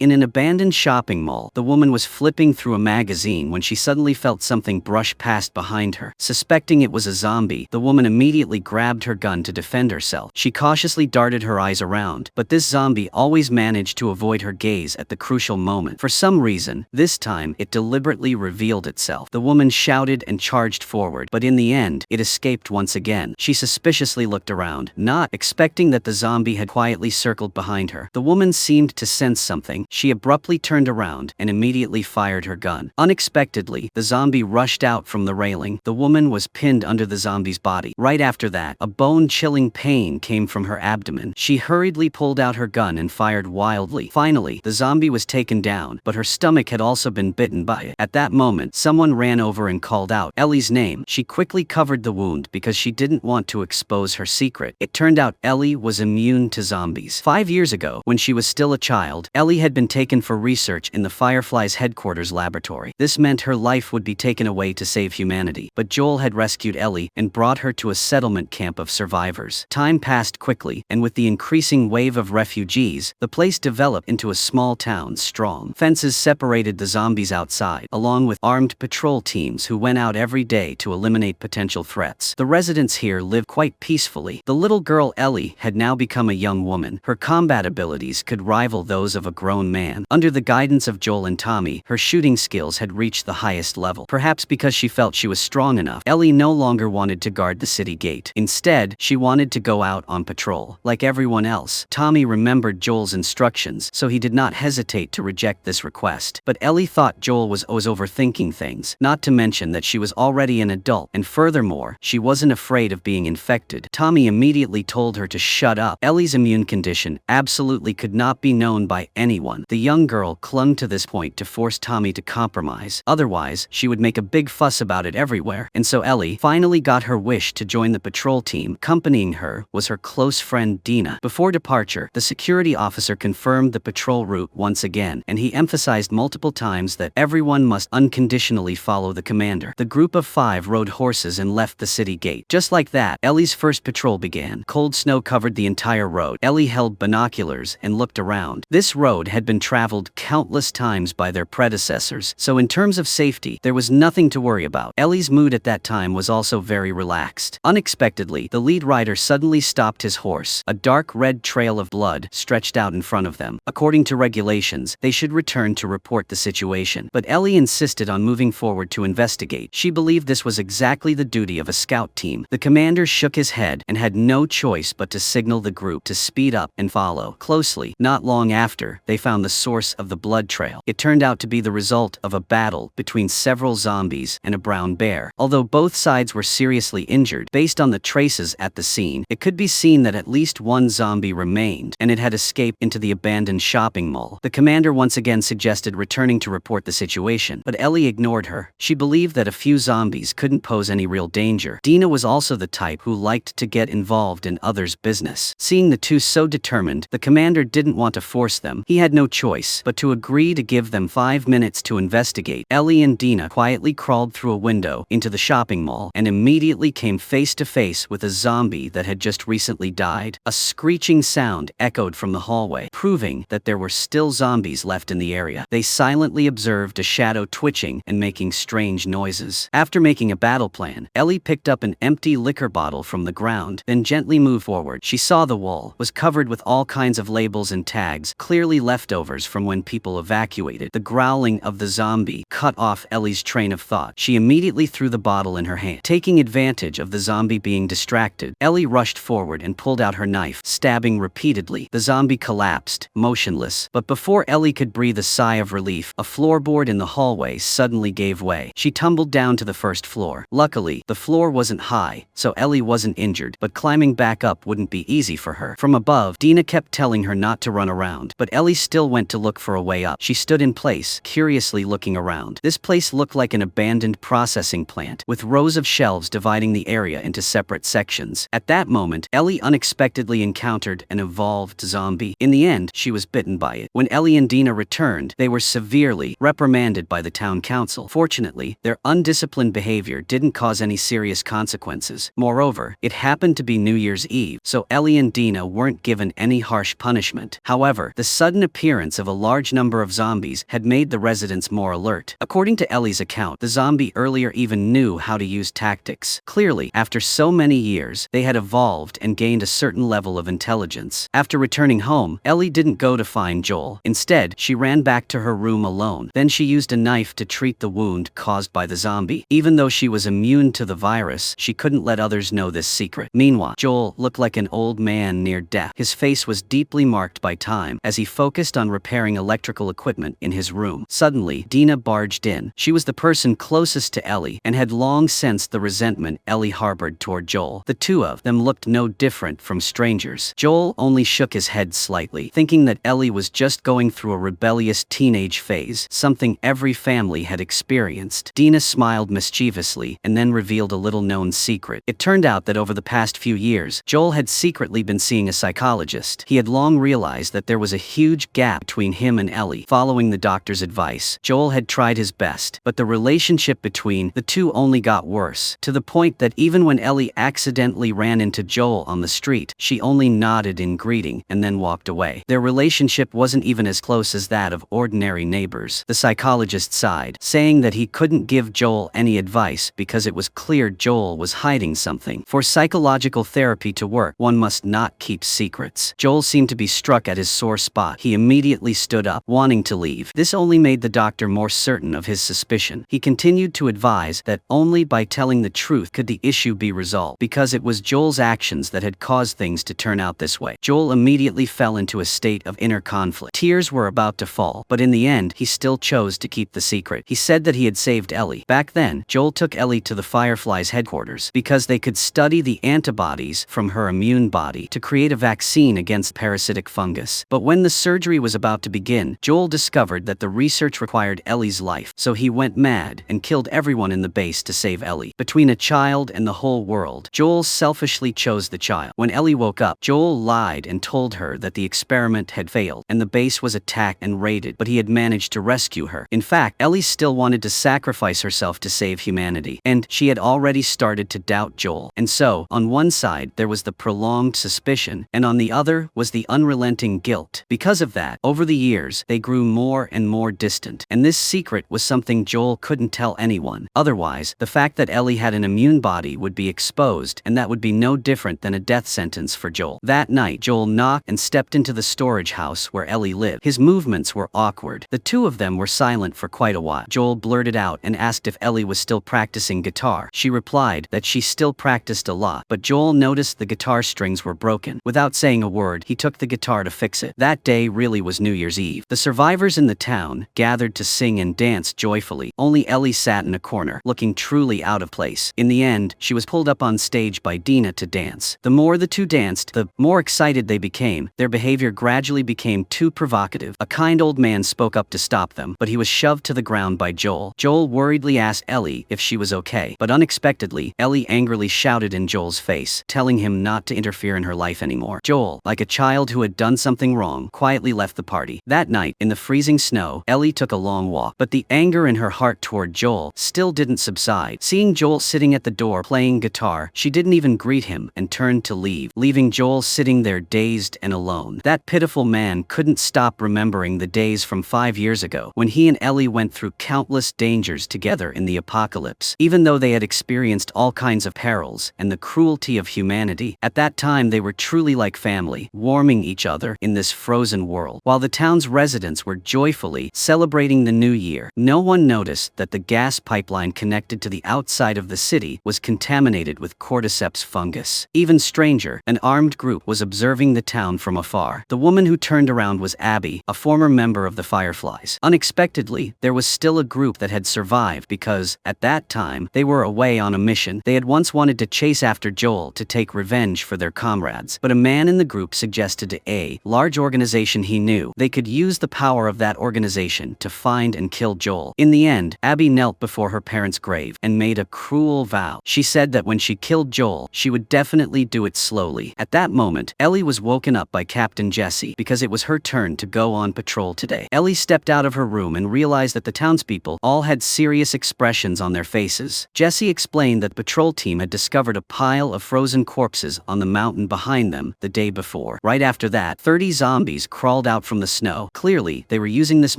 In an abandoned shopping mall, the woman was flipping through a magazine when she suddenly felt something brush past behind her. Suspecting it was a zombie, the woman immediately grabbed her gun to defend herself. She cautiously darted her eyes around, but this zombie always managed to avoid her gaze at the crucial moment. For some reason, this time it deliberately revealed itself. The woman shouted and charged forward, but in the end, it escaped once again. She suspiciously looked around, not expecting that the zombie had quietly circled behind her. The woman seemed to sense something. She abruptly turned around and immediately fired her gun. Unexpectedly, the zombie rushed out from the railing. The woman was pinned under the zombie's body. Right after that, a bone-chilling pain came from her abdomen. She hurriedly pulled out her gun and fired wildly. Finally, the zombie was taken down, but her stomach had also been bitten by it. At that moment, someone ran over and called out Ellie's name. She quickly covered the wound because she didn't want to expose her secret. It turned out Ellie was immune to zombies. 5 years ago, when she was still a child, Ellie had been taken for research in the Firefly's headquarters laboratory. This meant her life would be taken away to save humanity. But Joel had rescued Ellie and brought her to a settlement camp of survivors. Time passed quickly, and with the increasing wave of refugees, the place developed into a small town. Strong fences separated the zombies outside, along with armed patrol teams who went out every day to eliminate potential threats. The residents here lived quite peacefully. The little girl Ellie had now become a young woman. Her combat abilities could rival those of a grown man. Under the guidance of Joel and Tommy, her shooting skills had reached the highest level. Perhaps because she felt she was strong enough, Ellie no longer wanted to guard the city gate. Instead, she wanted to go out on patrol. Like everyone else, Tommy remembered Joel's instructions, so he did not hesitate to reject this request. But Ellie thought Joel was overthinking things, not to mention that she was already an adult, and furthermore, she wasn't afraid of being infected. Tommy immediately told her to shut up. Ellie's immune condition absolutely could not be known by anyone. The young girl clung to this point to force Tommy to compromise. Otherwise, she would make a big fuss about it everywhere. And so Ellie finally got her wish to join the patrol team. Accompanying her was her close friend Dina. Before departure, the security officer confirmed the patrol route once again, and he emphasized multiple times that everyone must unconditionally follow the commander. The group of 5 rode horses and left the city gate. Just like that, Ellie's first patrol began. Cold snow covered the entire road. Ellie held binoculars and looked around. This road had been traveled countless times by their predecessors, so in terms of safety, there was nothing to worry about. Ellie's mood at that time was also very relaxed. Unexpectedly, the lead rider suddenly stopped his horse. A dark red trail of blood stretched out in front of them. According to regulations, they should return to report the situation. But Ellie insisted on moving forward to investigate. She believed this was exactly the duty of a scout team. The commander shook his head and had no choice but to signal the group to speed up and follow closely. Not long after, they found the source of the blood trail. It turned out to be the result of a battle between several zombies and a brown bear. Although both sides were seriously injured, based on the traces at the scene, it could be seen that at least one zombie remained, and it had escaped into the abandoned shopping mall. The commander once again suggested returning to report the situation, but Ellie ignored her. She believed that a few zombies couldn't pose any real danger. Dina was also the type who liked to get involved in others' business. Seeing the two so determined, the commander didn't want to force them. He had no choice but to agree to give them 5 minutes to investigate. Ellie and Dina quietly crawled through a window into the shopping mall and immediately came face to face with a zombie that had just recently died. A screeching sound echoed from the hallway, proving that there were still zombies left in the area. They silently observed a shadow twitching and making strange noises. After making a battle plan, Ellie picked up an empty liquor bottle from the ground, then gently moved forward. She saw the wall was covered with all kinds of labels and tags, clearly leftovers from when people evacuated. The growling of the zombie cut off Ellie's train of thought. She immediately threw the bottle in her hand. Taking advantage of the zombie being distracted, Ellie rushed forward and pulled out her knife, stabbing repeatedly. The zombie collapsed, motionless. But before Ellie could breathe a sigh of relief, a floorboard in the hallway suddenly gave way. She tumbled down to the first floor. Luckily, the floor wasn't high, so Ellie wasn't injured, but climbing back up wouldn't be easy for her. From above, Dina kept telling her not to run around, but Ellie still went to look for a way up. She stood in place, curiously looking around. This place looked like an abandoned processing plant, with rows of shelves dividing the area into separate sections. At that moment, Ellie unexpectedly encountered an evolved zombie. In the end, she was bitten by it. When Ellie and Dina returned, they were severely reprimanded by the town council. Fortunately, their undisciplined behavior didn't cause any serious consequences. Moreover, it happened to be New Year's Eve, so Ellie and Dina weren't given any harsh punishment. However, the sudden appearance appearance of a large number of zombies had made the residents more alert. According to Ellie's account, the zombie earlier even knew how to use tactics. Clearly, after so many years, they had evolved and gained a certain level of intelligence. After returning home, Ellie didn't go to find Joel. Instead, she ran back to her room alone. Then she used a knife to treat the wound caused by the zombie. Even though she was immune to the virus, she couldn't let others know this secret. Meanwhile, Joel looked like an old man near death. His face was deeply marked by time as he focused on repairing electrical equipment in his room. Suddenly, Dina barged in. She was the person closest to Ellie and had long sensed the resentment Ellie harbored toward Joel. The two of them looked no different from strangers. Joel only shook his head slightly, thinking that Ellie was just going through a rebellious teenage phase, something every family had experienced. Dina smiled mischievously and then revealed a little-known secret. It turned out that over the past few years, Joel had secretly been seeing a psychologist. He had long realized that there was a huge gap between him and Ellie. Following the doctor's advice, Joel had tried his best, but the relationship between the two only got worse, to the point that even when Ellie accidentally ran into Joel on the street, she only nodded in greeting and then walked away. Their relationship wasn't even as close as that of ordinary neighbors. The psychologist sighed, saying that he couldn't give Joel any advice because it was clear Joel was hiding something. For psychological therapy to work, one must not keep secrets. Joel seemed to be struck at his sore spot. He immediately stood up, wanting to leave. This only made the doctor more certain of his suspicion. He continued to advise that only by telling the truth could the issue be resolved, because it was Joel's actions that had caused things to turn out this way. Joel immediately fell into a state of inner conflict. Tears were about to fall, but in the end, he still chose to keep the secret. He said that he had saved Ellie. Back then, Joel took Ellie to the Firefly's headquarters because they could study the antibodies from her immune body to create a vaccine against parasitic fungus. But when the surgery was about to begin, Joel discovered that the research required Ellie's life, so he went mad and killed everyone in the base to save Ellie. Between a child and the whole world, Joel selfishly chose the child. When Ellie woke up, Joel lied and told her that the experiment had failed and the base was attacked and raided, but he had managed to rescue her. In fact, Ellie still wanted to sacrifice herself to save humanity, and she had already started to doubt Joel. And so, on one side, there was the prolonged suspicion, and on the other was the unrelenting guilt. Because of that, over the years, they grew more and more distant, and this secret was something Joel couldn't tell anyone. Otherwise, the fact that Ellie had an immune body would be exposed, and that would be no different than a death sentence for Joel. That night, Joel knocked and stepped into the storage house where Ellie lived. His movements were awkward. The two of them were silent for quite a while. Joel blurted out and asked if Ellie was still practicing guitar. She replied that she still practiced a lot, but Joel noticed the guitar strings were broken. Without saying a word, he took the guitar to fix it. That day really was New Year's Eve. The survivors in the town gathered to sing and dance joyfully. Only Ellie sat in a corner, looking truly out of place. In the end, she was pulled up on stage by Dina to dance. The more the two danced, the more excited they became. Their behavior gradually became too provocative. A kind old man spoke up to stop them, but he was shoved to the ground by Joel. Joel worriedly asked Ellie if she was okay, but unexpectedly, Ellie angrily shouted in Joel's face, telling him not to interfere in her life anymore. Joel, like a child who had done something wrong, quietly left the party. That night, in the freezing snow, Ellie took a long walk, but the anger in her heart toward Joel still didn't subside. Seeing Joel sitting at the door playing guitar, she didn't even greet him and turned to leave, leaving Joel sitting there dazed and alone. That pitiful man couldn't stop remembering the days from 5 years ago when he and Ellie went through countless dangers together in the apocalypse. Even though they had experienced all kinds of perils and the cruelty of humanity, at that time they were truly like family, warming each other in this frozen world. While the town's residents were joyfully celebrating the new year, no one noticed that the gas pipeline connected to the outside of the city was contaminated with cordyceps fungus. Even stranger, an armed group was observing the town from afar. The woman who turned around was Abby, a former member of the Fireflies. Unexpectedly, there was still a group that had survived because, at that time, they were away on a mission. They had once wanted to chase after Joel to take revenge for their comrades, but a man in the group suggested to a large organization he knew they could use the power of that organization to find and kill Joel. In the end, Abby knelt before her parents' grave and made a cruel vow. She said that when she killed Joel, she would definitely do it slowly. At that moment, Ellie was woken up by Captain Jesse because it was her turn to go on patrol today. Ellie stepped out of her room and realized that the townspeople all had serious expressions on their faces. Jesse explained that the patrol team had discovered a pile of frozen corpses on the mountain behind them the day before. Right after that, 30 zombies crawled out out from the snow. Clearly, they were using this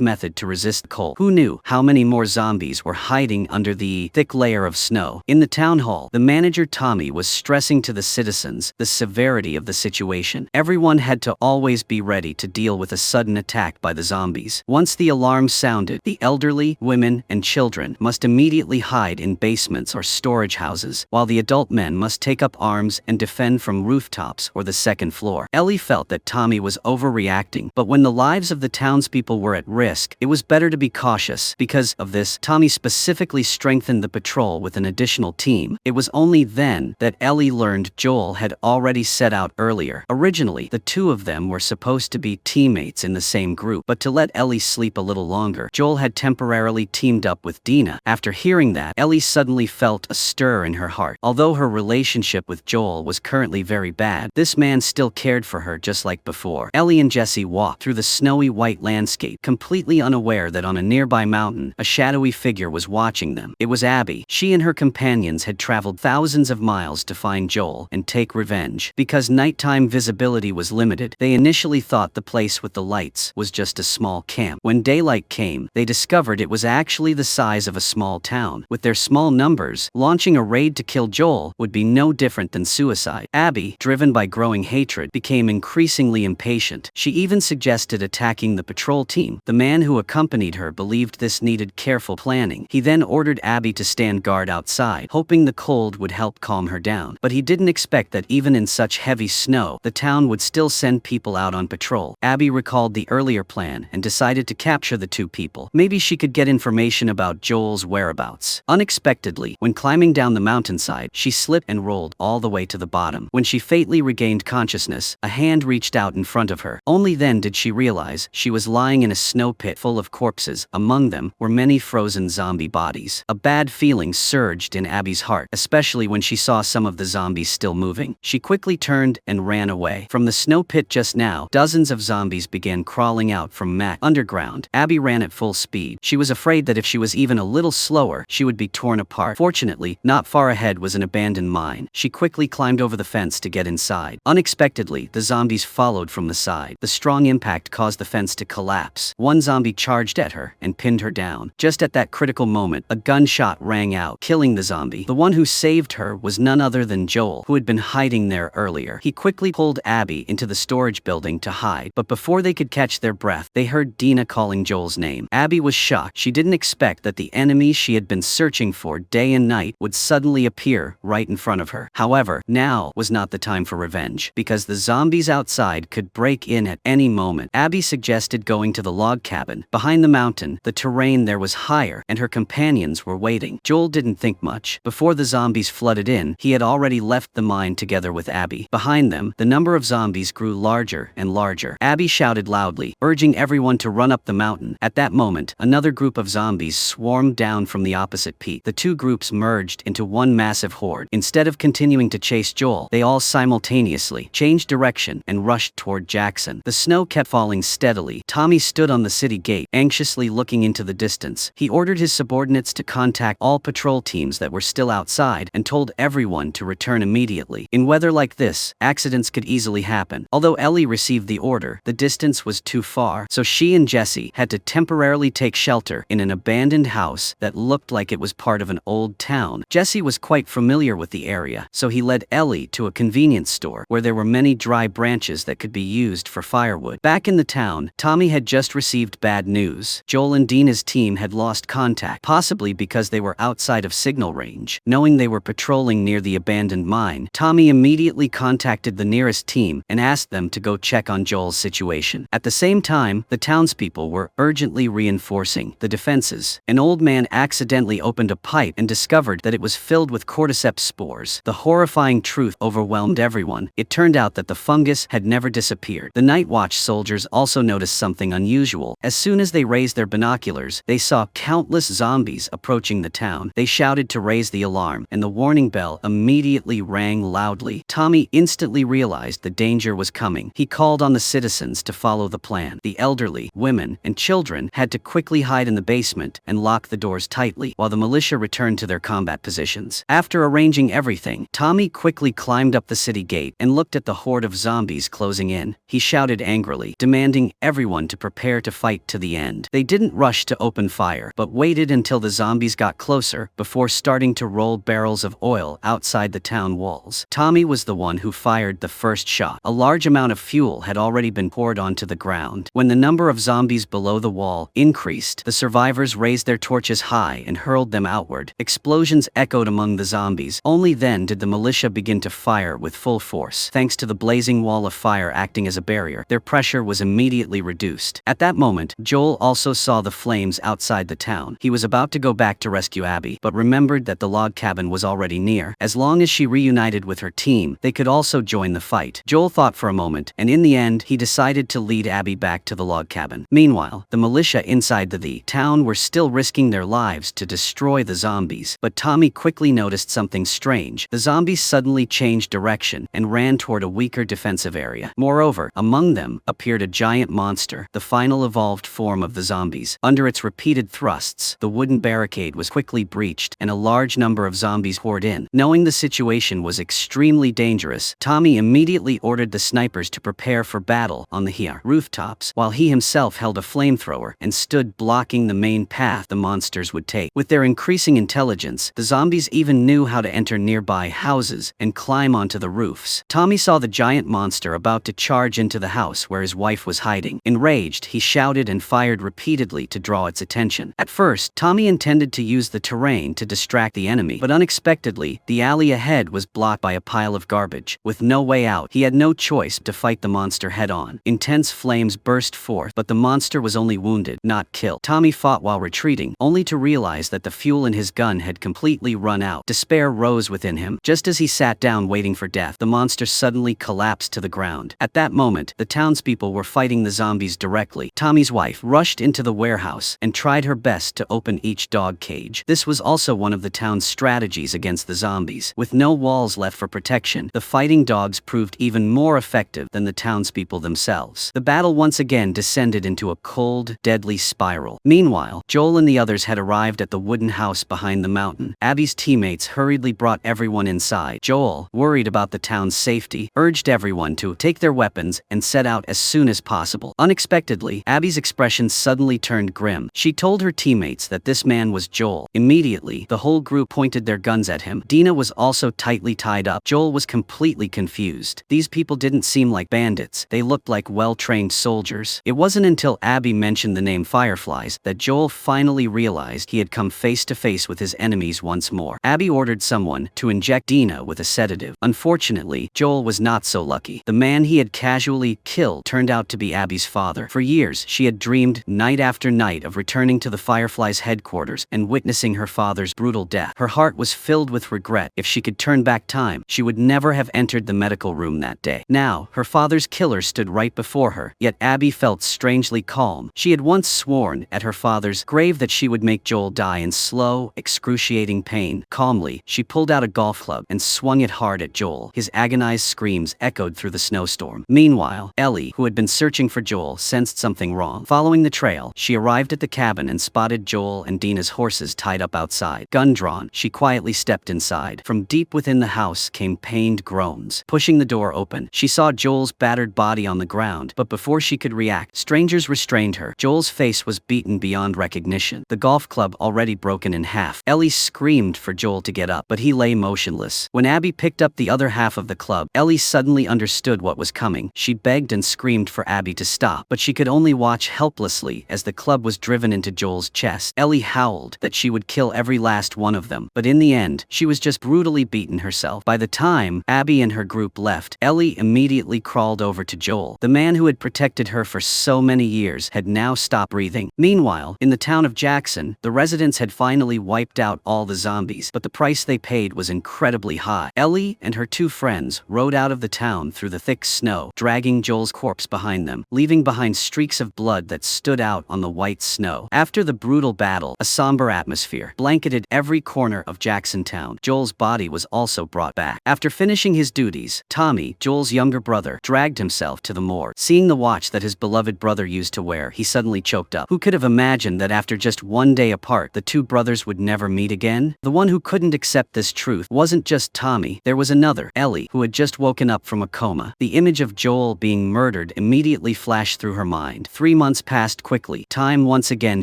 method to resist the cold. Who knew how many more zombies were hiding under the thick layer of snow? In the town hall, the manager Tommy was stressing to the citizens the severity of the situation. Everyone had to always be ready to deal with a sudden attack by the zombies. Once the alarm sounded, the elderly, women, and children must immediately hide in basements or storage houses, while the adult men must take up arms and defend from rooftops or the second floor. Ellie felt that Tommy was overreacting, but when the lives of the townspeople were at risk, it was better to be cautious. Because of this, Tommy specifically strengthened the patrol with an additional team. It was only then that Ellie learned Joel had already set out earlier. Originally, the two of them were supposed to be teammates in the same group, but to let Ellie sleep a little longer, Joel had temporarily teamed up with Dina. After hearing that, Ellie suddenly felt a stir in her heart. Although her relationship with Joel was currently very bad, this man still cared for her just like before. Ellie and Jesse walked through the snowy white landscape, completely unaware that on a nearby mountain, a shadowy figure was watching them. It was Abby. She and her companions had traveled thousands of miles to find Joel and take revenge. Because nighttime visibility was limited, they initially thought the place with the lights was just a small camp. When daylight came, they discovered it was actually the size of a small town. With their small numbers, launching a raid to kill Joel would be no different than suicide. Abby, driven by growing hatred, became increasingly impatient. She even suggested attacking the patrol team. The man who accompanied her believed this needed careful planning. He then ordered Abby to stand guard outside, hoping the cold would help calm her down. But he didn't expect that even in such heavy snow, the town would still send people out on patrol. Abby recalled the earlier plan and decided to capture the two people. Maybe she could get information about Joel's whereabouts. Unexpectedly, when climbing down the mountainside, she slipped and rolled all the way to the bottom. When she faintly regained consciousness, a hand reached out in front of her. Only then did she realize she was lying in a snow pit full of corpses. Among them were many frozen zombie bodies. A bad feeling surged in Abby's heart, especially when she saw some of the zombies still moving. She quickly turned and ran away. From the snow pit just now, dozens of zombies began crawling out from Mac underground. Abby ran at full speed. She was afraid that if she was even a little slower, she would be torn apart. Fortunately, not far ahead was an abandoned mine. She quickly climbed over the fence to get inside. Unexpectedly, the zombies followed from the side. The strong impact caused the fence to collapse. One zombie charged at her and pinned her down. Just at that critical moment, a gunshot rang out, killing the zombie. The one who saved her was none other than Joel, who had been hiding there earlier. He quickly pulled Abby into the storage building to hide, but before they could catch their breath, they heard Dina calling Joel's name. Abby was shocked. She didn't expect that the enemy she had been searching for day and night would suddenly appear right in front of her. However, now was not the time for revenge, because the zombies outside could break in at any moment. Abby suggested going to the log cabin. Behind the mountain, the terrain there was higher, and her companions were waiting. Joel didn't think much. Before the zombies flooded in, he had already left the mine together with Abby. Behind them, the number of zombies grew larger and larger. Abby shouted loudly, urging everyone to run up the mountain. At that moment, another group of zombies swarmed down from the opposite peak. The two groups merged into one massive horde. Instead of continuing to chase Joel, they all simultaneously changed direction and rushed toward Jackson. The snow kept falling steadily. Tommy stood on the city gate, anxiously looking into the distance. He ordered his subordinates to contact all patrol teams that were still outside and told everyone to return immediately. In weather like this, accidents could easily happen. Although Ellie received the order, the distance was too far, so she and Jesse had to temporarily take shelter in an abandoned house that looked like it was part of an old town. Jesse was quite familiar with the area, so he led Ellie to a convenience store where there were many dry branches that could be used for firewood. Back in the town, Tommy had just received bad news. Joel and Dina's team had lost contact, possibly because they were outside of signal range. Knowing they were patrolling near the abandoned mine, Tommy immediately contacted the nearest team and asked them to go check on Joel's situation. At the same time, the townspeople were urgently reinforcing the defenses. An old man accidentally opened a pipe and discovered that it was filled with cordyceps spores. The horrifying truth overwhelmed everyone. It turned out that the fungus had never disappeared. The night watch soldiers also noticed something unusual. As soon as they raised their binoculars, they saw countless zombies approaching the town. They shouted to raise the alarm, and the warning bell immediately rang loudly. Tommy instantly realized the danger was coming. He called on the citizens to follow the plan. The elderly, women, and children had to quickly hide in the basement and lock the doors tightly, while the militia returned to their combat positions. After arranging everything, Tommy quickly climbed up the city gate and looked at the horde of zombies closing in. He shouted angrily, loudly, demanding everyone to prepare to fight to the end. They didn't rush to open fire, but waited until the zombies got closer before starting to roll barrels of oil outside the town walls. Tommy was the one who fired the first shot. A large amount of fuel had already been poured onto the ground. When the number of zombies below the wall increased, the survivors raised their torches high and hurled them outward. Explosions echoed among the zombies. Only then did the militia begin to fire with full force. Thanks to the blazing wall of fire acting as a barrier, their pressure was immediately reduced. At that moment, Joel also saw the flames outside the town. He was about to go back to rescue Abby, but remembered that the log cabin was already near. As long as she reunited with her team, they could also join the fight. Joel thought for a moment, and in the end, he decided to lead Abby back to the log cabin. Meanwhile, the militia inside the town were still risking their lives to destroy the zombies, but Tommy quickly noticed something strange. The zombies suddenly changed direction and ran toward a weaker defensive area. Moreover, among them appeared a giant monster, the final evolved form of the zombies. Under its repeated thrusts, the wooden barricade was quickly breached, and a large number of zombies poured in. Knowing the situation was extremely dangerous, Tommy immediately ordered the snipers to prepare for battle on the rooftops, while he himself held a flamethrower and stood blocking the main path the monsters would take. With their increasing intelligence, the zombies even knew how to enter nearby houses and climb onto the roofs. Tommy saw the giant monster about to charge into the house where his wife was hiding. Enraged, he shouted and fired repeatedly to draw its attention. At first, Tommy intended to use the terrain to distract the enemy, but unexpectedly, the alley ahead was blocked by a pile of garbage. With no way out, he had no choice but to fight the monster head-on. Intense flames burst forth, but the monster was only wounded, not killed. Tommy fought while retreating, only to realize that the fuel in his gun had completely run out. Despair rose within him. Just as he sat down waiting for death, the monster suddenly collapsed to the ground. At that moment, the townspeople were fighting the zombies directly. Tommy's wife rushed into the warehouse and tried her best to open each dog cage. This was also one of the town's strategies against the zombies. With no walls left for protection, the fighting dogs proved even more effective than the townspeople themselves. The battle once again descended into a cold, deadly spiral. Meanwhile, Joel and the others had arrived at the wooden house behind the mountain. Abby's teammates hurriedly brought everyone inside. Joel, worried about the town's safety, urged everyone to take their weapons and set out as soon as possible. Unexpectedly, Abby's expression suddenly turned grim. She told her teammates that this man was Joel. Immediately, the whole group pointed their guns at him. Dina was also tightly tied up. Joel was completely confused. These people didn't seem like bandits. They looked like well-trained soldiers. It wasn't until Abby mentioned the name Fireflies that Joel finally realized he had come face to face with his enemies once more. Abby ordered someone to inject Dina with a sedative. Unfortunately, Joel was not so lucky. The man he had casually killed turned out to be Abby's father. For years, she had dreamed night after night of returning to the Fireflies' headquarters and witnessing her father's brutal death. Her heart was filled with regret. If she could turn back time, she would never have entered the medical room that day. Now, her father's killer stood right before her, yet Abby felt strangely calm. She had once sworn at her father's grave that she would make Joel die in slow, excruciating pain. Calmly, she pulled out a golf club and swung it hard at Joel. His agonized screams echoed through the snowstorm. Meanwhile, Ellie, who had been searching for Joel, sensed something wrong. Following the trail, she arrived at the cabin and spotted Joel and Dina's horses tied up outside. Gun drawn, she quietly stepped inside. From deep within the house came pained groans. Pushing the door open, she saw Joel's battered body on the ground, but before she could react, strangers restrained her. Joel's face was beaten beyond recognition, the golf club already broken in half. Ellie screamed for Joel to get up, but he lay motionless. When Abby picked up the other half of the club, Ellie suddenly understood what was coming. She begged and screamed for Abby to stop, but she could only watch helplessly as the club was driven into Joel's chest. Ellie howled that she would kill every last one of them, but in the end, she was just brutally beaten herself. By the time Abby and her group left, Ellie immediately crawled over to Joel. The man who had protected her for so many years had now stopped breathing. Meanwhile, in the town of Jackson, the residents had finally wiped out all the zombies, but the price they paid was incredibly high. Ellie and her two friends rode out of the town through the thick snow, dragging Joel's corpse behind them, leaving behind streaks of blood that stood out on the white snow. After the brutal battle, a somber atmosphere blanketed every corner of Jackson town. Joel's body was also brought back. After finishing his duties, Tommy, Joel's younger brother, dragged himself to the morgue. Seeing the watch that his beloved brother used to wear, he suddenly choked up. Who could have imagined that after just one day apart, the two brothers would never meet again? The one who couldn't accept this truth wasn't just Tommy. There was another, Ellie, who had just woken up from a coma. The image of Joel being murdered word immediately flashed through her mind. 3 months passed quickly. Time once again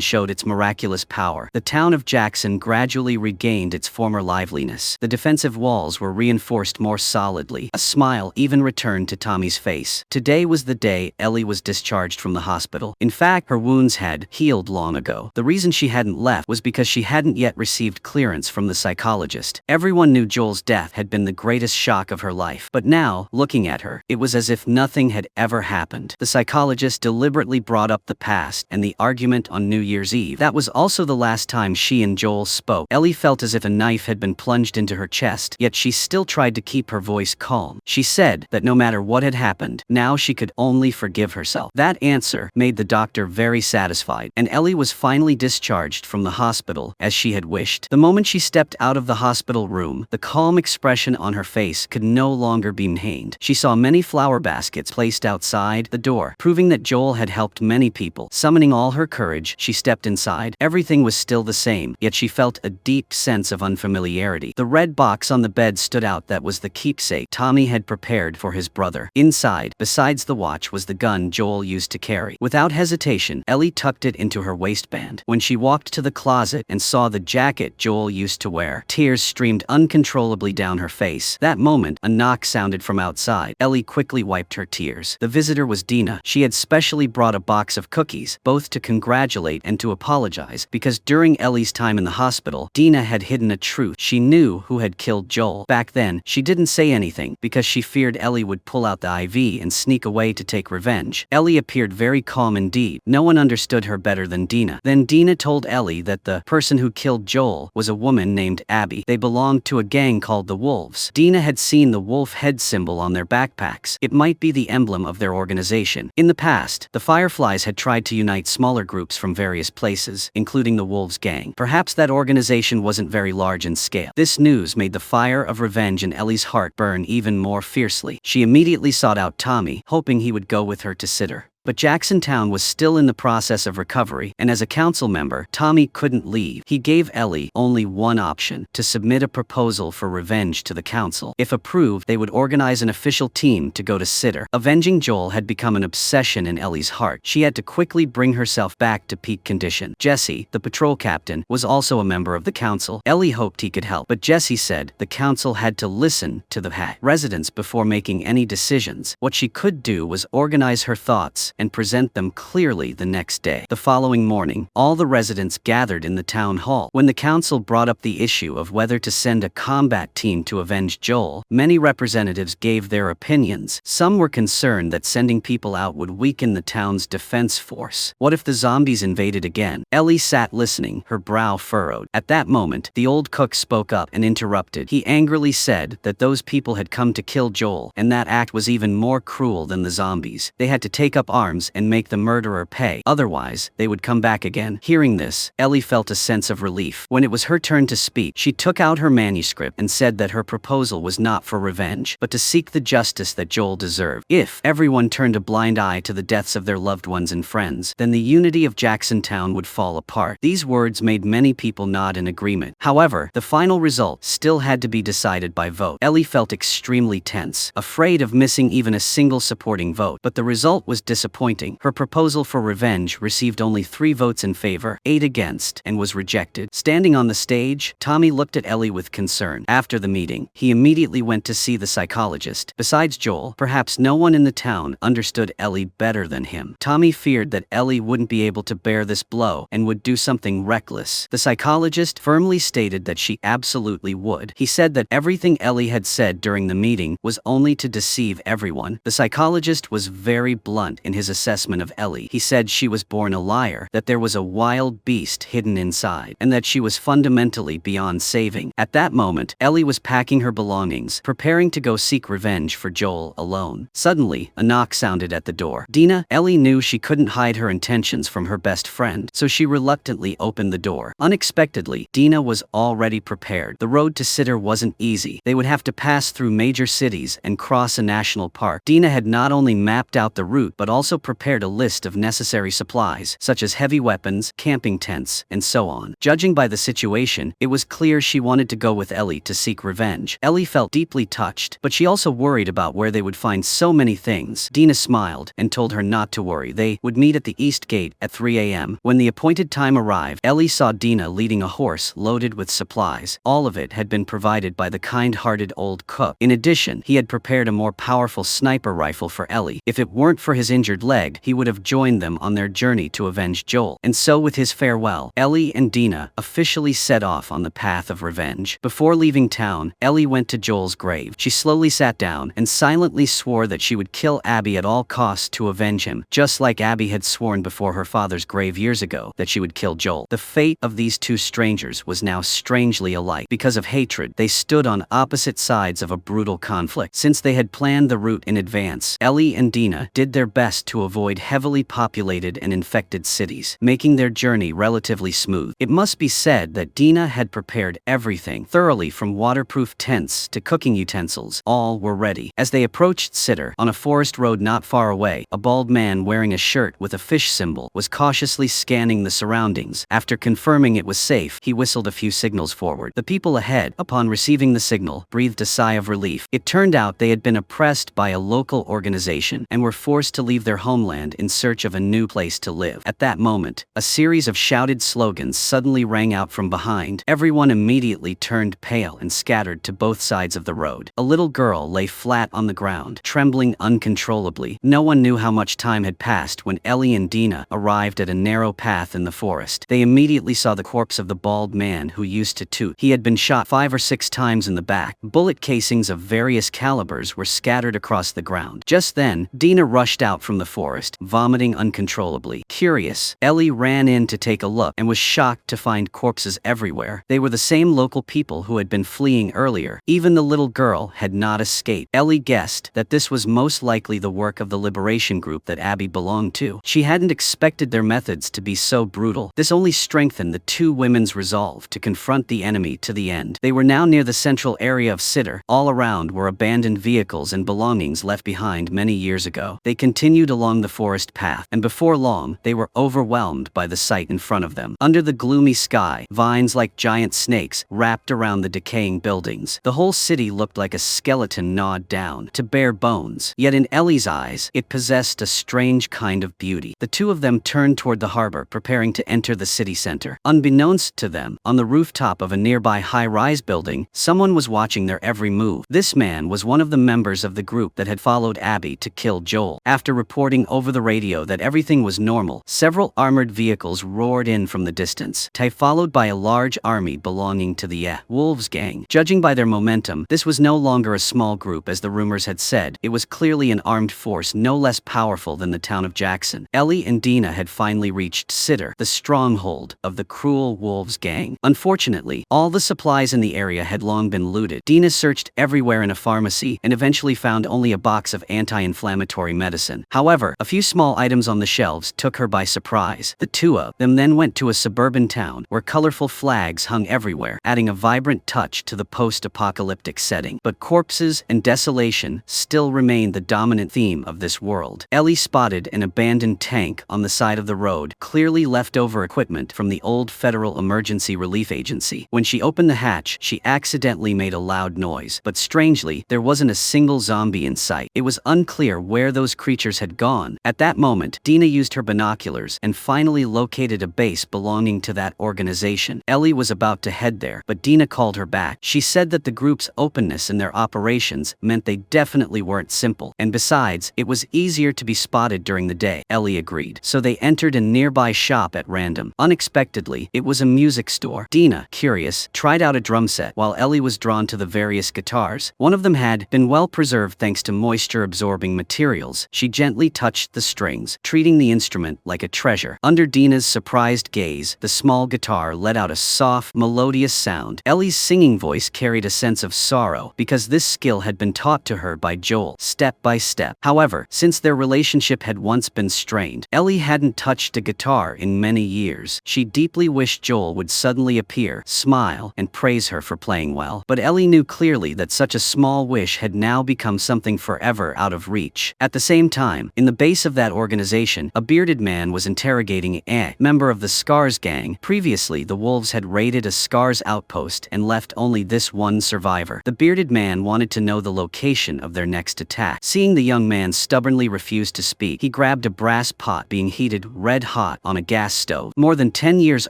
showed its miraculous power. The town of Jackson gradually regained its former liveliness. The defensive walls were reinforced more solidly. A smile even returned to Tommy's face. Today was the day Ellie was discharged from the hospital. In fact, her wounds had healed long ago. The reason she hadn't left was because she hadn't yet received clearance from the psychologist. Everyone knew Joel's death had been the greatest shock of her life. But now, looking at her, it was as if nothing had ever happened. The psychologist deliberately brought up the past and the argument on New Year's Eve. That was also the last time she and Joel spoke. Ellie felt as if a knife had been plunged into her chest, yet she still tried to keep her voice calm. She said that no matter what had happened, now she could only forgive herself. That answer made the doctor very satisfied, and Ellie was finally discharged from the hospital as she had wished. The moment she stepped out of the hospital room, the calm expression on her face could no longer be maintained. She saw many flower baskets placed outside the door, proving that Joel had helped many people. Summoning all her courage, she stepped inside. Everything was still the same, yet she felt a deep sense of unfamiliarity. The red box on the bed stood out. That was the keepsake Tommy had prepared for his brother. Inside, besides the watch, was the gun Joel used to carry. Without hesitation, Ellie tucked it into her waistband. When she walked to the closet and saw the jacket Joel used to wear, tears streamed uncontrollably down her face. That moment, a knock sounded from outside. Ellie quickly wiped her tears. The visitor was Dina. She had specially brought a box of cookies, both to congratulate and to apologize, because during Ellie's time in the hospital, Dina had hidden a truth. She knew who had killed Joel. Back then, she didn't say anything because she feared Ellie would pull out the IV and sneak away to take revenge. Ellie appeared very calm indeed. No one understood her better than Dina. Then Dina told Ellie that the person who killed Joel was a woman named Abby. They belonged to a gang called the Wolves. Dina had seen the wolf head symbol on their backpacks. It might be the emblem of their organization. In the past, the Fireflies had tried to unite smaller groups from various places, including the Wolves gang. Perhaps that organization wasn't very large in scale. This news made the fire of revenge in Ellie's heart burn even more fiercely. She immediately sought out Tommy, hoping he would go with her to Sitter. But Jackson Town was still in the process of recovery, and as a council member, Tommy couldn't leave. He gave Ellie only one option: to submit a proposal for revenge to the council. If approved, they would organize an official team to go to Sitter. Avenging Joel had become an obsession in Ellie's heart. She had to quickly bring herself back to peak condition. Jesse, the patrol captain, was also a member of the council. Ellie hoped he could help, but Jesse said the council had to listen to the residents before making any decisions. What she could do was organize her thoughts and present them clearly the next day. The following morning, all the residents gathered in the town hall. When the council brought up the issue of whether to send a combat team to avenge Joel, many representatives gave their opinions. Some were concerned that sending people out would weaken the town's defense force. What if the zombies invaded again? Ellie sat listening, her brow furrowed. At that moment, the old cook spoke up and interrupted. He angrily said that those people had come to kill Joel, and that act was even more cruel than the zombies. They had to take up arms and make the murderer pay. Otherwise, they would come back again. Hearing this, Ellie felt a sense of relief. When it was her turn to speak, she took out her manuscript and said that her proposal was not for revenge, but to seek the justice that Joel deserved. If everyone turned a blind eye to the deaths of their loved ones and friends, then the unity of Jackson Town would fall apart. These words made many people nod in agreement. However, the final result still had to be decided by vote. Ellie felt extremely tense, afraid of missing even a single supporting vote, but the result was disappointing. Her proposal for revenge received only 3 votes in favor, 8 against, and was rejected. Standing on the stage, Tommy looked at Ellie with concern. After the meeting, he immediately went to see the psychologist. Besides Joel, perhaps no one in the town understood Ellie better than him. Tommy feared that Ellie wouldn't be able to bear this blow and would do something reckless. The psychologist firmly stated that she absolutely would. He said that everything Ellie had said during the meeting was only to deceive everyone. The psychologist was very blunt in his assessment of Ellie. He said she was born a liar, that there was a wild beast hidden inside, and that she was fundamentally beyond saving. At that moment, Ellie was packing her belongings, preparing to go seek revenge for Joel alone. Suddenly, a knock sounded at the door. Dina. Ellie knew she couldn't hide her intentions from her best friend, so she reluctantly opened the door. Unexpectedly, Dina was already prepared. The road to Sitter wasn't easy. They would have to pass through major cities and cross a national park. Dina had not only mapped out the route but also also prepared a list of necessary supplies, such as heavy weapons, camping tents, and so on. Judging by the situation, it was clear she wanted to go with Ellie to seek revenge. Ellie felt deeply touched, but she also worried about where they would find so many things. Dina smiled and told her not to worry. They would meet at the east gate at 3 a.m. When the appointed time arrived, Ellie saw Dina leading a horse loaded with supplies. All of it had been provided by the kind-hearted old cook. In addition, he had prepared a more powerful sniper rifle for Ellie. If it weren't for his injured leg, he would have joined them on their journey to avenge Joel. And so with his farewell, Ellie and Dina officially set off on the path of revenge. Before leaving town, Ellie went to Joel's grave. She slowly sat down and silently swore that she would kill Abby at all costs to avenge him, just like Abby had sworn before her father's grave years ago that she would kill Joel. The fate of these two strangers was now strangely alike. Because of hatred, they stood on opposite sides of a brutal conflict. Since they had planned the route in advance, Ellie and Dina did their best to avoid heavily populated and infected cities, making their journey relatively smooth. It must be said that Dina had prepared everything thoroughly, from waterproof tents to cooking utensils. All were ready. As they approached Sitter, on a forest road not far away, a bald man wearing a shirt with a fish symbol was cautiously scanning the surroundings. After confirming it was safe, he whistled a few signals forward. The people ahead, upon receiving the signal, breathed a sigh of relief. It turned out they had been oppressed by a local organization and were forced to leave their homeland in search of a new place to live. At that moment, a series of shouted slogans suddenly rang out from behind. Everyone immediately turned pale and scattered to both sides of the road. A little girl lay flat on the ground, trembling uncontrollably. No one knew how much time had passed when Ellie and Dina arrived at a narrow path in the forest. They immediately saw the corpse of the bald man who used to toot. He had been shot 5 or 6 times in the back. Bullet casings of various calibers were scattered across the ground. Just then, Dina rushed out from the forest, vomiting uncontrollably. Curious, Ellie ran in to take a look and was shocked to find corpses everywhere. They were the same local people who had been fleeing earlier. Even the little girl had not escaped. Ellie guessed that this was most likely the work of the liberation group that Abby belonged to. She hadn't expected their methods to be so brutal. This only strengthened the two women's resolve to confront the enemy to the end. They were now near the central area of Sitter. All around were abandoned vehicles and belongings left behind many years ago. They continued along the forest path, and before long, they were overwhelmed by the sight in front of them. Under the gloomy sky, vines like giant snakes wrapped around the decaying buildings. The whole city looked like a skeleton gnawed down to bare bones. Yet in Ellie's eyes, it possessed a strange kind of beauty. The two of them turned toward the harbor, preparing to enter the city center. Unbeknownst to them, on the rooftop of a nearby high-rise building, someone was watching their every move. This man was one of the members of the group that had followed Abby to kill Joel. After reporting over the radio that everything was normal, several armored vehicles roared in from the distance, followed by a large army belonging to the Wolves gang. Judging by their momentum, this was no longer a small group as the rumors had said. It was clearly an armed force no less powerful than the town of Jackson. Ellie and Dina had finally reached Sitter, the stronghold of the cruel Wolves gang. Unfortunately, all the supplies in the area had long been looted. Dina searched everywhere in a pharmacy and eventually found only a box of anti-inflammatory medicine. However, a few small items on the shelves took her by surprise. The two of them then went to a suburban town where colorful flags hung everywhere, adding a vibrant touch to the post-apocalyptic setting. But corpses and desolation still remained the dominant theme of this world. Ellie spotted an abandoned tank on the side of the road, clearly leftover equipment from the old Federal Emergency Relief Agency. When she opened the hatch, she accidentally made a loud noise, but strangely, there wasn't a single zombie in sight. It was unclear where those creatures had gone. At that moment, Dina used her binoculars and finally located a base belonging to that organization. Ellie was about to head there, but Dina called her back. She said that the group's openness in their operations meant they definitely weren't simple, and besides, it was easier to be spotted during the day. Ellie agreed. So they entered a nearby shop at random. Unexpectedly, it was a music store. Dina, curious, tried out a drum set, while Ellie was drawn to the various guitars. One of them had been well preserved thanks to moisture-absorbing materials. She gently touched the strings, treating the instrument like a treasure. Under Dina's surprised gaze, the small guitar let out a soft, melodious sound. Ellie's singing voice carried a sense of sorrow because this skill had been taught to her by Joel, step by step. However, since their relationship had once been strained, Ellie hadn't touched a guitar in many years. She deeply wished Joel would suddenly appear, smile, and praise her for playing well. But Ellie knew clearly that such a small wish had now become something forever out of reach. At the same time, In the base of that organization, a bearded man was interrogating a member of the Scars gang. Previously, the wolves had raided a Scars outpost and left only this one survivor. The bearded man wanted to know the location of their next attack. Seeing the young man stubbornly refuse to speak, he grabbed a brass pot being heated red hot on a gas stove. More than 10 years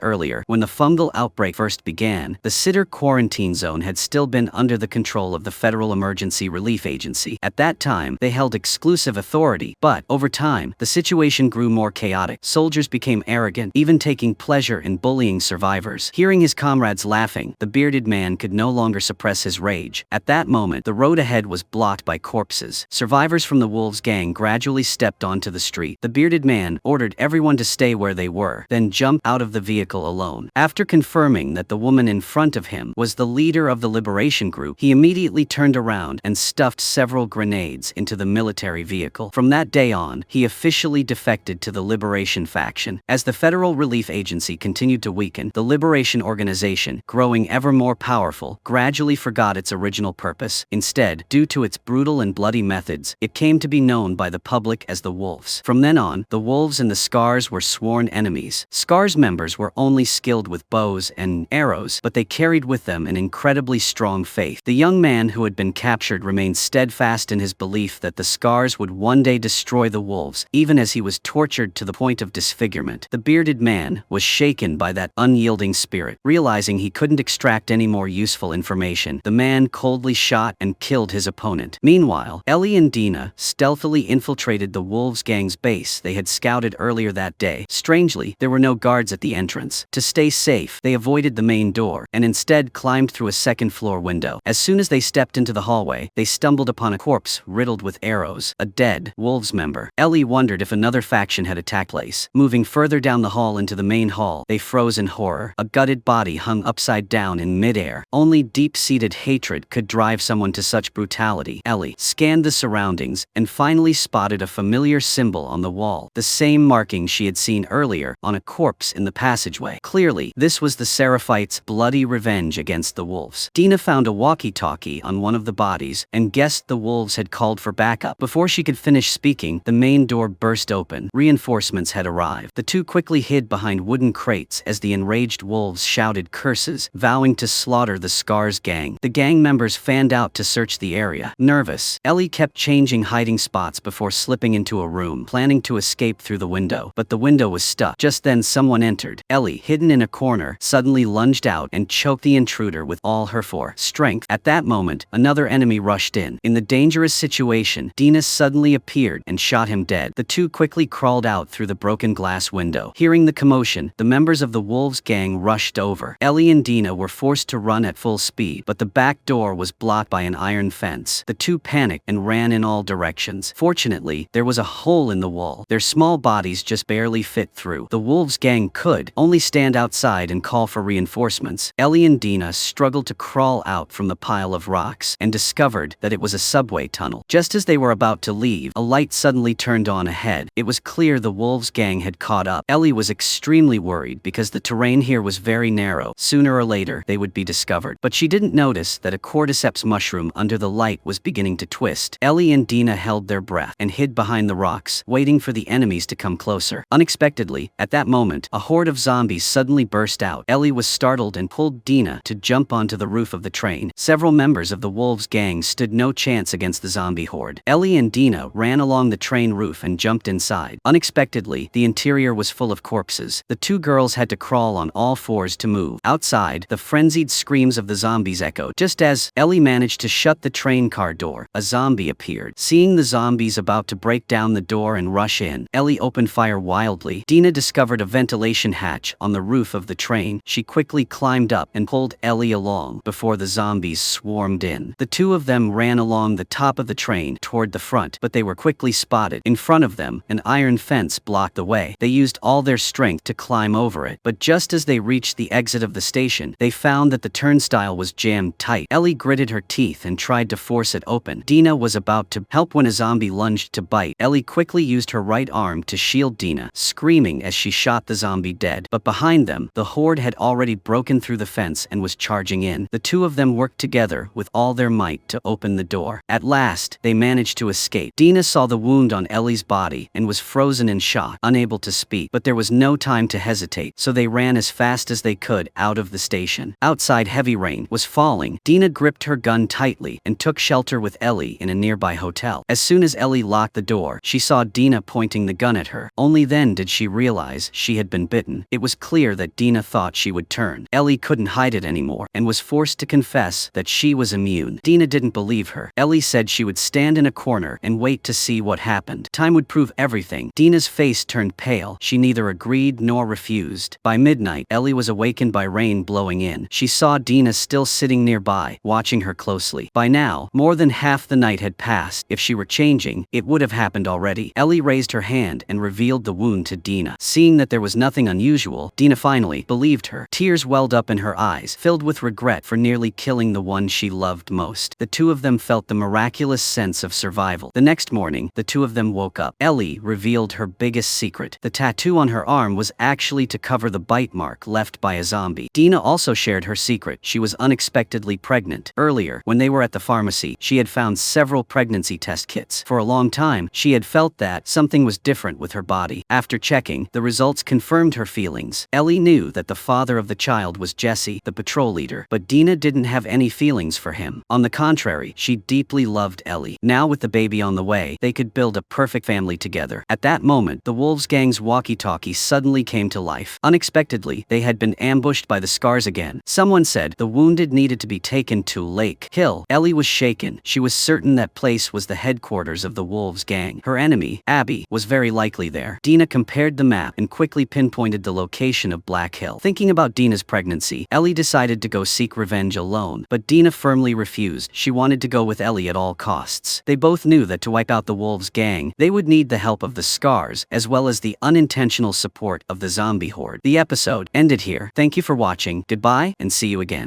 earlier, when the fungal outbreak first began, the Sitter quarantine zone had still been under the control of the Federal Emergency Relief Agency. At that time, they held exclusive authority, but over time, the situation grew more chaotic. Soldiers became arrogant, even taking pleasure in bullying survivors. Hearing his comrades laughing, the bearded man could no longer suppress his rage. At that moment, the road ahead was blocked by corpses. Survivors from the Wolves gang gradually stepped onto the street. The bearded man ordered everyone to stay where they were, then jumped out of the vehicle alone. After confirming that the woman in front of him was the leader of the liberation group, he immediately turned around and stuffed several grenades into the military vehicle. From that day on, he officially defected to the Liberation faction. As the Federal Relief Agency continued to weaken, the Liberation Organization, growing ever more powerful, gradually forgot its original purpose. Instead, due to its brutal and bloody methods, it came to be known by the public as the Wolves. From then on, the Wolves and the Scars were sworn enemies. Scars members were only skilled with bows and arrows, but they carried with them an incredibly strong faith. The young man who had been captured remained steadfast in his belief that the Scars would one day destroy the Wolves, even as he was tortured to the point of disfigurement. The bearded man was shaken by that unyielding spirit. Realizing he couldn't extract any more useful information, the man coldly shot and killed his opponent. Meanwhile, Ellie and Dina stealthily infiltrated the Wolves gang's base they had scouted earlier that day. Strangely, there were no guards at the entrance. To stay safe, they avoided the main door and instead climbed through a second-floor window. As soon as they stepped into the hallway, they stumbled upon a corpse riddled with arrows, a dead Wolves member. Ellie wondered if another faction had attacked place. Moving further down the hall into the main hall, they froze in horror. A gutted body hung upside down in midair. Only deep-seated hatred could drive someone to such brutality. Ellie scanned the surroundings and finally spotted a familiar symbol on the wall, the same marking she had seen earlier on a corpse in the passageway. Clearly, this was the Seraphites' bloody revenge against the Wolves. Dina found a walkie-talkie on one of the bodies and guessed the Wolves had called for backup. Before she could finish speaking, the main door burst open. Reinforcements had arrived. The two quickly hid behind wooden crates as the enraged Wolves shouted curses, vowing to slaughter the Scars gang. The gang members fanned out to search the area. Nervous, Ellie kept changing hiding spots before slipping into a room, planning to escape through the window, but the window was stuck. Just then someone entered. Ellie, hidden in a corner, suddenly lunged out and choked the intruder with all her strength. At that moment, another enemy rushed in. In the dangerous situation, Dina suddenly appeared and shot him dead. The two quickly crawled out through the broken glass window. Hearing the commotion, the members of the Wolves gang rushed over. Ellie and Dina were forced to run at full speed, but the back door was blocked by an iron fence. The two panicked and ran in all directions. Fortunately, there was a hole in the wall. Their small bodies just barely fit through. The Wolves gang could only stand outside and call for reinforcements. Ellie and Dina struggled to crawl out from the pile of rocks and discovered that it was a subway tunnel. Just as they were about to leave, a light suddenly turned on ahead. It was clear the Wolves gang had caught up. Ellie was extremely worried because the terrain here was very narrow. Sooner or later, they would be discovered. But she didn't notice that a cordyceps mushroom under the light was beginning to twist. Ellie and Dina held their breath and hid behind the rocks, waiting for the enemies to come closer. Unexpectedly, at that moment, a horde of zombies suddenly burst out. Ellie was startled and pulled Dina to jump onto the roof of the train. Several members of the Wolves gang stood no chance against the zombie horde. Ellie and Dina ran along the train roof and jumped inside. Unexpectedly, the interior was full of corpses. The two girls had to crawl on all fours to move. Outside, the frenzied screams of the zombies echoed. Just as Ellie managed to shut the train car door, a zombie appeared. Seeing the zombies about to break down the door and rush in, Ellie opened fire wildly. Dina discovered a ventilation hatch on the roof of the train. She quickly climbed up and pulled Ellie along before the zombies swarmed in. The two of them ran along the top of the train toward the front, but they were quickly spotted. In front of them, an iron fence blocked the way. They used all their strength to climb over it, but just as they reached the exit of the station, they found that the turnstile was jammed tight. Ellie gritted her teeth and tried to force it open. Dina was about to help when a zombie lunged to bite. Ellie quickly used her right arm to shield Dina, screaming as she shot the zombie dead. But behind them, the horde had already broken through the fence and was charging in. The two of them worked together with all their might to open the door. At last, they managed to escape. Dina saw the wound wound on Ellie's body and was frozen in shock, unable to speak. But there was no time to hesitate, so they ran as fast as they could out of the station. Outside, heavy rain was falling. Dina gripped her gun tightly and took shelter with Ellie in a nearby hotel. As soon as Ellie locked the door, she saw Dina pointing the gun at her. Only then did she realize she had been bitten. It was clear that Dina thought she would turn. Ellie couldn't hide it anymore and was forced to confess that she was immune. Dina didn't believe her. Ellie said she would stand in a corner and wait to see what happened. Time would prove everything. Dina's face turned pale. She neither agreed nor refused. By midnight, Ellie was awakened by rain blowing in. She saw Dina still sitting nearby, watching her closely. By now, more than half the night had passed. If she were changing, it would have happened already. Ellie raised her hand and revealed the wound to Dina. Seeing that there was nothing unusual, Dina finally believed her. Tears welled up in her eyes, filled with regret for nearly killing the one she loved most. The two of them felt the miraculous sense of survival. The next morning, the two of them woke up. Ellie revealed her biggest secret. The tattoo on her arm was actually to cover the bite mark left by a zombie. Dina also shared her secret. She was unexpectedly pregnant. Earlier, when they were at the pharmacy, she had found several pregnancy test kits. For a long time, she had felt that something was different with her body. After checking, the results confirmed her feelings. Ellie knew that the father of the child was Jesse, the patrol leader, but Dina didn't have any feelings for him. On the contrary, she deeply loved Ellie. Now with the baby on the way, they could build a perfect family together. At that moment, the Wolves gang's walkie-talkie suddenly came to life. Unexpectedly, they had been ambushed by the Scars again. Someone said the wounded needed to be taken to Lake Hill. Ellie was shaken. She was certain that place was the headquarters of the Wolves gang. Her enemy, Abby, was very likely there. Dina compared the map and quickly pinpointed the location of Black Hill. Thinking about Dina's pregnancy, Ellie decided to go seek revenge alone, but Dina firmly refused. She wanted to go with Ellie at all costs. They both knew that to wipe out the Wolves gang, they would need the help of the Scars, as well as the unintentional support of the zombie horde. The episode ended here. Thank you for watching. Goodbye, and see you again.